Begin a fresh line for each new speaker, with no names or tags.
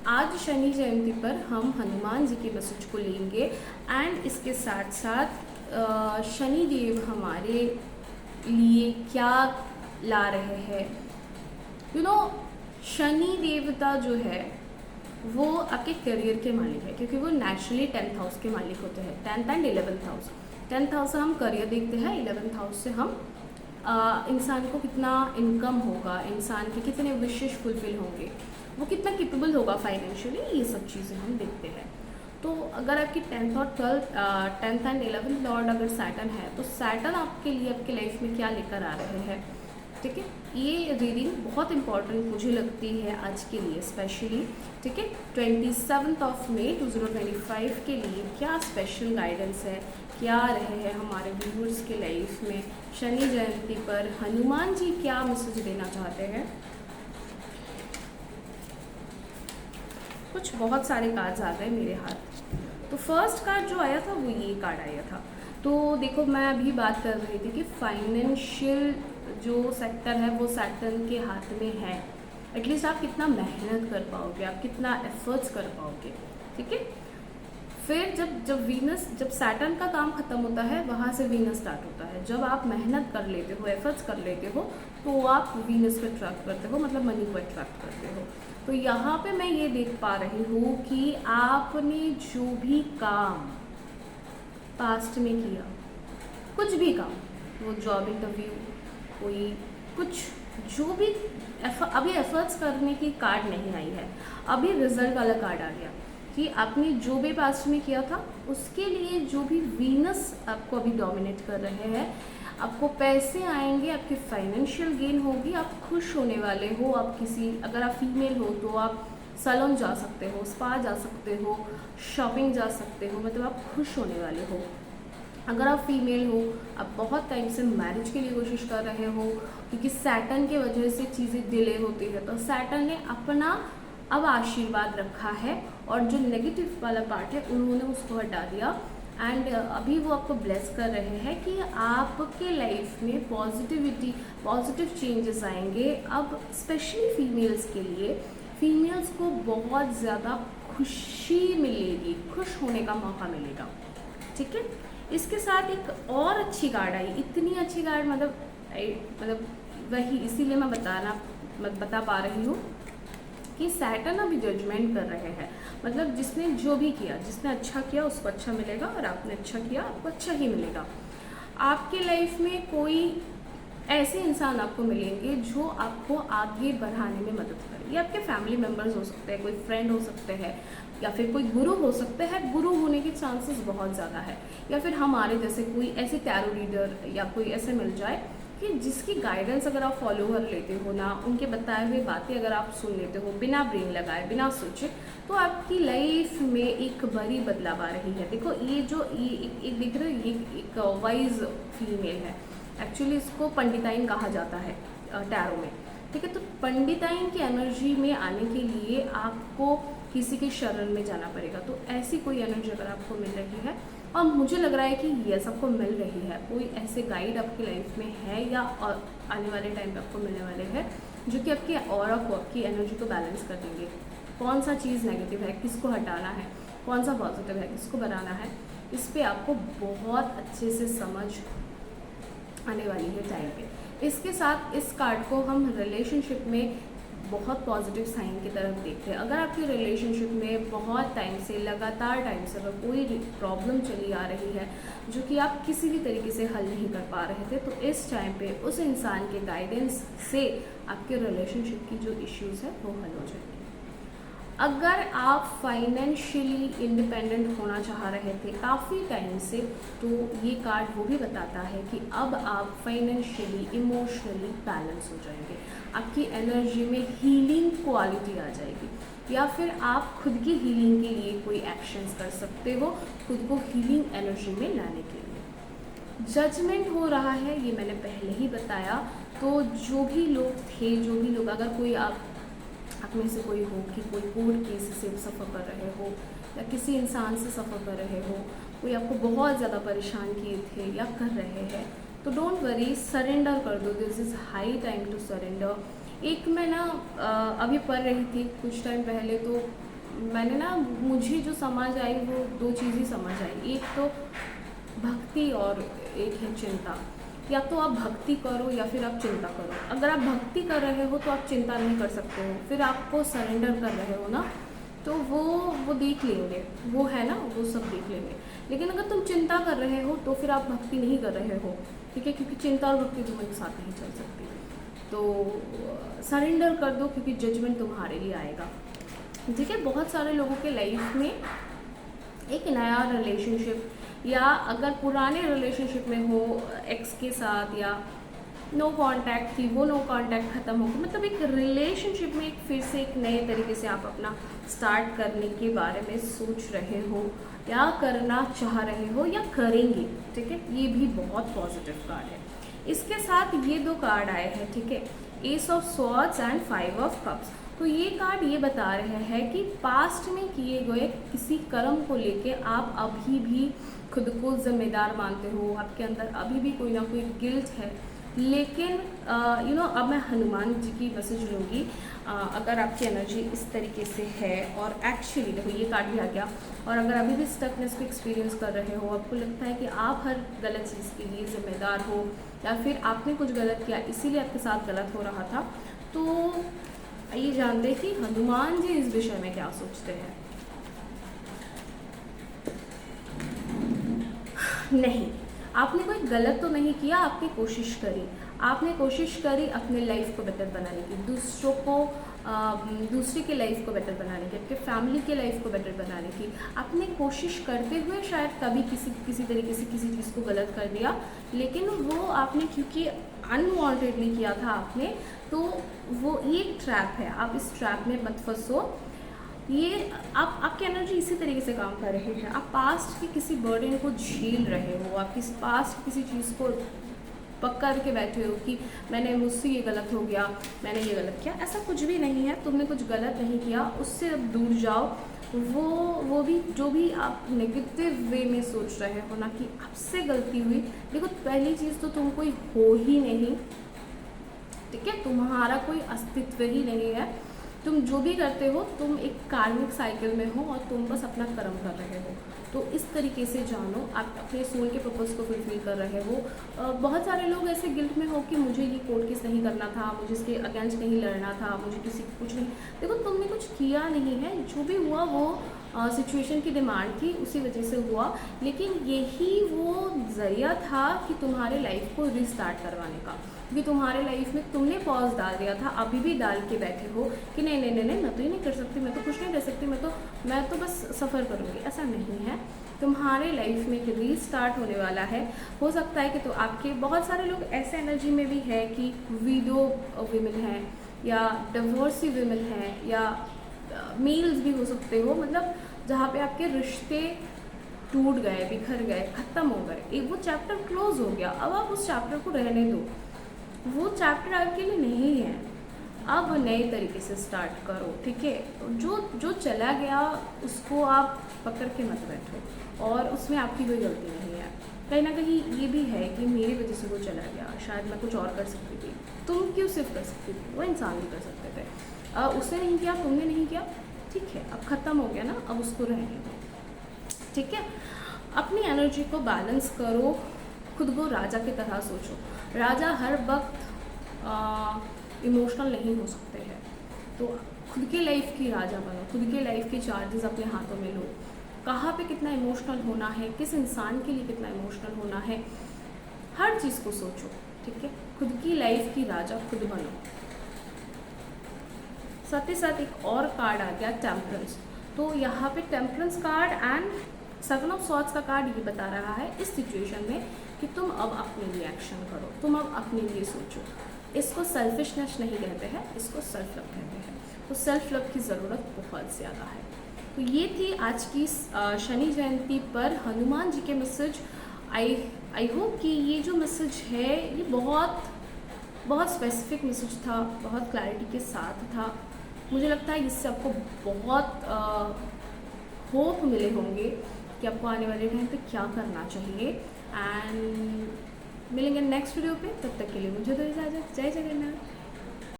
आज शनि जयंती पर हम हनुमान जी के मैसेज को लेंगे एंड इसके साथ साथ शनि देव हमारे लिए क्या ला रहे हैं। शनि देवता जो है वो आपके करियर के मालिक है, क्योंकि वो नेचुरली 10th हाउस के मालिक होते हैं। 10th and 11th house. 10th house से हम करियर देखते हैं, 11th हाउस से हम इंसान को कितना इनकम होगा, इंसान के कितने विशेष फुलफिल होंगे, वो कितना कैपेबल होगा फाइनेंशियली, ये सब चीज़ें हम देखते हैं। तो अगर आपकी 10th और 10th एंड 11th लॉर्ड अगर सैटर्न है, तो सैटर्न आपके लिए आपके लाइफ में क्या लेकर आ रहे हैं, ठीक है। ये रीडिंग बहुत इंपॉर्टेंट मुझे लगती है आज के लिए स्पेशली, ठीक है। 27 मई 2025 के लिए क्या स्पेशल गाइडेंस है, क्या रहे हैं हमारे व्यूअर्स के लाइफ में। शनि जयंती पर हनुमान जी क्या मैसेज देना चाहते हैं। कुछ बहुत सारे कार्ड्स आ गए मेरे हाथ। तो फर्स्ट कार्ड जो आया था वो ये कार्ड आया था। तो देखो, मैं अभी बात कर रही थी कि फाइनेंशियल जो सेक्टर है वो सैटर्न के हाथ में है। एटलीस्ट आप कितना मेहनत कर पाओगे, आप कितना एफर्ट्स कर पाओगे, ठीक है। फिर जब सैटर्न का काम खत्म होता है, वहाँ से वीनस स्टार्ट होता है। जब आप मेहनत कर लेते हो, एफर्ट्स कर लेते हो, तो आप वीनस को अट्रैक्ट करते हो, मतलब मनी को अट्रैक्ट करते हो। तो यहाँ पे मैं ये देख पा रही हूँ कि आपने जो भी काम पास्ट में किया, कुछ भी काम, वो जॉब इंटरव्यू, कोई कुछ जो भी अभी एफर्ट्स करने की कार्ड नहीं आई है, अभी रिजल्ट वाला कार्ड आ गया कि आपने जो भी पास्ट में किया था उसके लिए जो भी वीनस आपको अभी डोमिनेट कर रहे हैं, आपको पैसे आएंगे, आपकी फाइनेंशियल गेन होगी, आप खुश होने वाले हो। आप अगर आप फीमेल हो तो आप सैलून जा सकते हो, स्पा जा सकते हो, शॉपिंग जा सकते हो, मतलब आप खुश होने वाले हो। अगर आप फीमेल हो, आप बहुत टाइम से मैरिज के लिए कोशिश कर रहे हो, क्योंकि सैटर्न की वजह से चीज़ें डिले होती है, तो सैटर्न ने अपना अब आशीर्वाद रखा है और जो नेगेटिव वाला पार्ट है उन्होंने उसको हटा दिया। एंड अभी वो आपको ब्लेस कर रहे हैं कि आपके लाइफ में पॉजिटिव चेंजेस आएंगे। अब स्पेशली फीमेल्स के लिए, फीमेल्स को बहुत ज़्यादा खुशी मिलेगी, खुश होने का मौका मिलेगा, ठीक है। इसके साथ एक और अच्छी कार्ड आई, इतनी अच्छी कार्ड, मतलब वही, इसीलिए मैं बता पा रही हूँ कि सैटर्न अभी जजमेंट कर रहे हैं। मतलब जिसने जो भी किया, जिसने अच्छा किया उसको अच्छा मिलेगा, और आपने अच्छा किया आपको अच्छा ही मिलेगा। आपके लाइफ में कोई ऐसे इंसान आपको मिलेंगे जो आपको आगे बढ़ाने में मदद करे। ये आपके फैमिली मेम्बर्स हो सकते हैं, कोई फ्रेंड हो सकते हैं, या फिर कोई गुरु हो सकते हैं। गुरु होने के चांसेस बहुत ज़्यादा है, या फिर हमारे जैसे कोई ऐसे टैरो रीडर या कोई ऐसे मिल जाए कि जिसकी गाइडेंस अगर आप फॉलो कर लेते हो ना, उनके बताए हुए बातें अगर आप सुन लेते हो बिना ब्रेन लगाए, बिना सोचे, तो आपकी लाइफ में एक बड़ी बदलाव आ रही है। देखो, ये एक देख रहे हो, ये एक वाइज फीमेल है। एक्चुअली इसको पंडिताइन कहा जाता है टैरो में, ठीक है। तो पंडिताइन की एनर्जी में आने के लिए आपको किसी के शरण में जाना पड़ेगा। तो ऐसी कोई एनर्जी अगर आपको मिल रही है, और मुझे लग रहा है कि ये सबको मिल रही है, कोई ऐसे गाइड आपकी लाइफ में है या आने वाले टाइम पे आपको मिलने वाले हैं, जो कि आपके ऑरा को, आपकी एनर्जी को बैलेंस कर देंगे। कौन सा चीज़ नेगेटिव है, किसको हटाना है, कौन सा पॉजिटिव है, किसको बनाना है, इस पर आपको बहुत अच्छे से समझ आने वाली है टाइम पे। इसके साथ इस कार्ड को हम रिलेशनशिप में बहुत पॉजिटिव साइन की तरफ देखते हैं। अगर आपके रिलेशनशिप में बहुत टाइम से, लगातार टाइम से अगर कोई प्रॉब्लम चली आ रही है जो कि आप किसी भी तरीके से हल नहीं कर पा रहे थे, तो इस टाइम पे उस इंसान के गाइडेंस से आपके रिलेशनशिप की जो इश्यूज़ है वो हल हो जाएंगे। अगर आप फाइनेंशियली इंडिपेंडेंट होना चाह रहे थे काफ़ी टाइम से, तो ये कार्ड वो भी बताता है कि अब आप फाइनेंशियली, इमोशनली बैलेंस हो जाएंगे। आपकी एनर्जी में हीलिंग क्वालिटी आ जाएगी, या फिर आप खुद की हीलिंग के लिए कोई एक्शंस कर सकते हो, खुद को हीलिंग एनर्जी में लाने के लिए। जजमेंट हो रहा है, ये मैंने पहले ही बताया। तो जो भी लोग अगर कोई आप में से कोई हो कि कोई कोर्ट केस से सफ़र कर रहे हो, या किसी इंसान से सफ़र कर रहे हो, कोई आपको बहुत ज़्यादा परेशान किए थे या कर रहे हैं, तो डोंट वरी, सरेंडर कर दो। This is high time to surrender. एक मैं अभी पढ़ रही थी कुछ टाइम पहले, तो मैंने ना, मुझे जो समझ आई वो दो चीज़ ही समझ आई। एक तो भक्ति और एक है चिंता। या तो आप भक्ति करो या फिर आप चिंता करो। अगर आप भक्ति कर रहे हो तो आप चिंता नहीं कर सकते हो, फिर आपको सरेंडर कर रहे हो ना, तो वो देख लेंगे, वो है ना, वो सब देख लेंगे। लेकिन अगर तुम चिंता कर रहे हो तो फिर आप भक्ति नहीं कर रहे हो, ठीक है, क्योंकि चिंता और भक्ति दोनों एक साथ नहीं चल सकती। तो सरेंडर कर दो, क्योंकि जजमेंट तुम्हारे लिए आएगा, ठीक है। बहुत सारे लोगों के लाइफ में एक नया रिलेशनशिप, या अगर पुराने रिलेशनशिप में हो एक्स के साथ, या नो कांटेक्ट थी, वो नो कांटेक्ट ख़त्म हो गई, मतलब एक रिलेशनशिप में एक फिर से एक नए तरीके से आप अपना स्टार्ट करने के बारे में सोच रहे हो, या करना चाह रहे हो, या करेंगे, ठीक है। ये भी बहुत पॉजिटिव कार्ड है। इसके साथ ये दो कार्ड आए हैं, ठीक है, S of swords and 5 of cups. तो ये कार्ड ये बता रहे हैं कि पास्ट में किए गए किसी कर्म को लेके आप अभी भी खुद को जिम्मेदार मानते हो, आपके अंदर अभी भी कोई ना कोई गिल्ट है। लेकिन अब मैं हनुमान जी की मैसेज लूँगी। अगर आपकी एनर्जी इस तरीके से है, और एक्चुअली देखो ये कार्ड भी आ गया, और अगर अभी भी स्टकनेस को एक्सपीरियंस कर रहे हो, आपको लगता है कि आप हर गलत चीज़ के लिए ज़िम्मेदार हो, या फिर आपने कुछ गलत किया इसीलिए आपके साथ गलत हो रहा था, तो ये जानते कि हनुमान जी इस विषय में क्या सोचते हैं। नहीं, आपने कोई गलत तो नहीं किया, आपने कोशिश करी, आपने कोशिश करी अपने लाइफ को बेटर बनाने की, दूसरे के लाइफ को बेटर बनाने की, आपके फैमिली के लाइफ को बेटर बनाने की। आपने कोशिश करते हुए शायद कभी किसी तरीके से किसी चीज़ को गलत कर दिया, लेकिन वो आपने क्योंकि अनवांटेडली किया था आपने, तो वो ये ट्रैप है, आप इस ट्रैप में मत फंसो। ये आपकी एनर्जी इसी तरीके से काम कर रही है। आप पास्ट के किसी बर्डन को झेल रहे हो, आप किसी पास्ट किसी चीज़ को पकड़ के बैठे हो कि मुझसे ये गलत हो गया, मैंने ये गलत किया। ऐसा कुछ भी नहीं है, तुमने कुछ गलत नहीं किया, उससे अब दूर जाओ। वो भी जो भी आप नेगेटिव वे में सोच रहे हो ना कि आपसे गलती हुई, देखो पहली चीज़ तो तुम कोई हो ही नहीं, ठीक है, तुम्हारा कोई अस्तित्व ही नहीं है। तुम जो भी करते हो तुम एक कार्मिक साइकिल में हो, और तुम बस अपना कर्म कर रहे हो। तो इस तरीके से जानो, आप अपने सोल के पर्पस को फुलफिल कर रहे हो। बहुत सारे लोग ऐसे गिल्ट में हो कि मुझे ये कोर्ट केस नहीं करना था, मुझे इसके अगेंस्ट नहीं लड़ना था, मुझे किसी कुछ नहीं। देखो तुमने कुछ किया नहीं है, जो भी हुआ वो सिचुएशन की डिमांड थी, उसी वजह से हुआ। लेकिन यही वो ज़रिया था कि तुम्हारे लाइफ को रिस्टार्ट करवाने का, क्योंकि तुम्हारे लाइफ में तुमने पॉज डाल दिया था, अभी भी डाल के बैठे हो कि नहीं नहीं नहीं नहीं, मैं तो ये नहीं कर सकती, मैं तो कुछ नहीं कर सकती, मैं तो बस सफ़र करूँगी। ऐसा नहीं है, तुम्हारे लाइफ में एक रीस्टार्ट होने वाला है। हो सकता है कि तो आपके बहुत सारे लोग ऐसे एनर्जी में भी है कि विडो विमेन हैं, या डिवोर्सी विमेन हैं, या मेल्स भी हो सकते हो, मतलब जहाँ पे आपके रिश्ते टूट गए, बिखर गए, ख़त्म हो गए, एक वो चैप्टर क्लोज हो गया। अब आप उस चैप्टर को रहने दो, वो चैप्टर आपके लिए नहीं है। अब नए तरीके से स्टार्ट करो, ठीक है। जो चला गया उसको आप पकड़ के मत बैठो, और उसमें आपकी कोई गलती नहीं है। कहीं ना कहीं ये भी है कि मेरी वजह से वो चला गया, शायद मैं कुछ और कर सकती थी, तुम क्यों सिर्फ कर सकती थी, वो इंसान भी कर सकते थे। उसने नहीं किया, तुमने नहीं किया, ठीक है, अब ख़त्म हो गया ना, अब उसको रहने दो, ठीक है। अपनी एनर्जी को बैलेंस करो, खुद को राजा की तरह सोचो। राजा हर वक्त इमोशनल नहीं हो सकते हैं, तो खुद के लाइफ की राजा बनो, खुद के लाइफ के चार्जेस अपने हाथों में लो। कहाँ पे कितना इमोशनल होना है, किस इंसान के लिए कितना इमोशनल होना है, हर चीज़ को सोचो, ठीक है। खुद की लाइफ की राजा खुद बनो। साथ ही साथ एक और कार्ड आ गया टेम्परेंस। तो यहाँ पे temperance card and 7 of swords का कार्ड ये बता रहा है इस सिचुएशन में कि तुम अब अपने लिए एक्शन करो, तुम अब अपने लिए सोचो। इसको सेल्फिशनेस नहीं कहते हैं, इसको सेल्फ लव कहते हैं। तो सेल्फ लव की ज़रूरत बहुत ज़्यादा है। तो ये थी आज की शनि जयंती पर हनुमान जी के मैसेज। आई होप कि ये जो मैसेज है ये बहुत स्पेसिफिक मैसेज था, बहुत क्लैरिटी के साथ था। मुझे लगता है इससे आपको बहुत होप मिले होंगे कि आपको आने वाले टाइम पे क्या करना चाहिए। एंड मिलेंगे नेक्स्ट वीडियो पे, तब तक के लिए मुझे दो इजाज़त। जय जगन्नाथ।